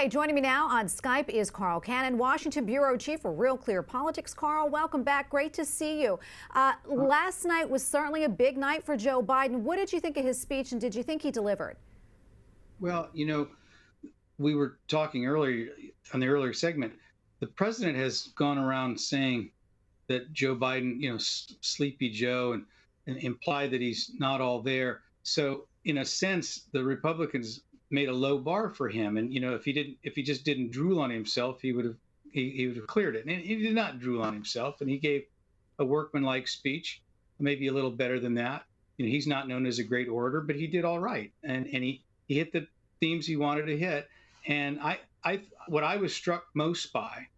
right, joining me now on Skype is Carl Cannon, Washington Bureau Chief for RealClearPolitics. Carl, welcome back. Great to see you. Last night was certainly a big night for Joe Biden. What did you think of his speech, and did you think he delivered? Well, we were talking earlier on the earlier segment. The president has gone around saying that Joe Biden, sleepy Joe, and imply that he's not all there. So, in a sense, the Republicans made a low bar for him. And if he just didn't drool on himself, he would have cleared it. And he did not drool on himself, and he gave a workmanlike speech, maybe a little better than that. He's not known as a great orator, but he did all right, and he hit the themes he wanted to hit. And what I was struck most by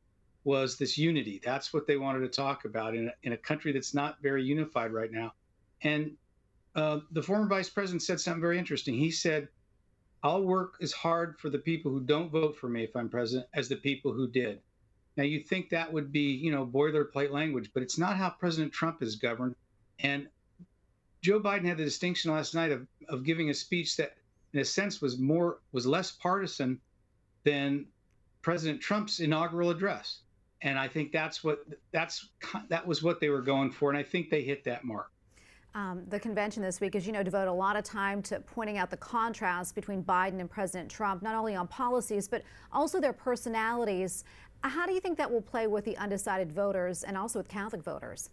was this unity. That's what they wanted to talk about in a country that's not very unified right now. And the former vice president said something very interesting. He said, "I'll work as hard for the people who don't vote for me if I'm president as the people who did." Now, you think that would be, boilerplate language, but it's not how President Trump is governed. And Joe Biden had the distinction last night of giving a speech that, in a sense, was less partisan than President Trump's inaugural address. And I think that was what they were going for, and I think they hit that mark. The convention this week, as you know, devoted a lot of time to pointing out the contrast between Biden and President Trump, not only on policies, but also their personalities. How do you think that will play with the undecided voters and also with Catholic voters?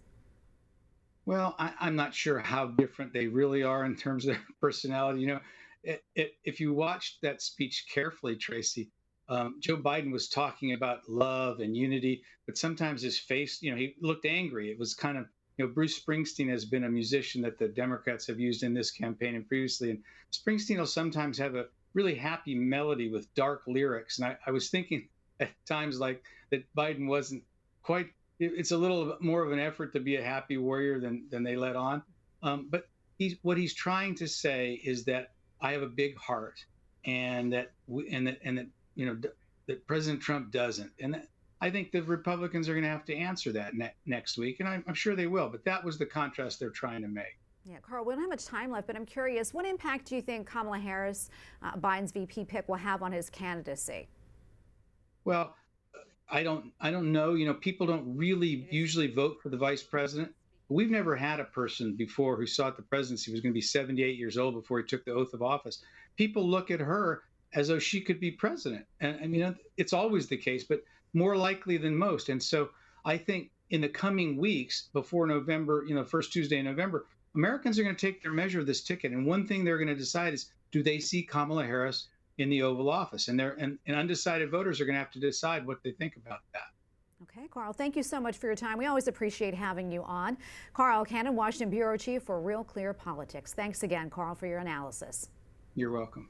Well, I'm not sure how different they really are in terms of their personality. If you watched that speech carefully, Tracy, Joe Biden was talking about love and unity, but sometimes his face, he looked angry. It was kind of, Bruce Springsteen has been a musician that the Democrats have used in this campaign and previously. And Springsteen will sometimes have a really happy melody with dark lyrics. And I was thinking at times like that Biden wasn't quite, it's a little bit more of an effort to be a happy warrior than they let on. But what he's trying to say is that I have a big heart, and that President Trump doesn't. And I think the Republicans are going to have to answer that next week, and I'm sure they will. But that was the contrast they're trying to make. Yeah, Carl, we don't have much time left, but I'm curious, what impact do you think Kamala Harris, Biden's VP pick, will have on his candidacy? Well, I don't know. People don't really usually vote for the vice president. We've never had a person before who thought the presidency was going to be 78 years old before he took the oath of office. People look at her as though she could be president. And it's always the case, but more likely than most. And so I think in the coming weeks before November, first Tuesday in November, Americans are going to take their measure of this ticket. And one thing they're going to decide is, do they see Kamala Harris in the Oval Office? And undecided voters are going to have to decide what they think about that. Okay, Carl, thank you so much for your time. We always appreciate having you on. Carl Cannon, Washington Bureau Chief for RealClearPolitics. Thanks again, Carl, for your analysis. You're welcome.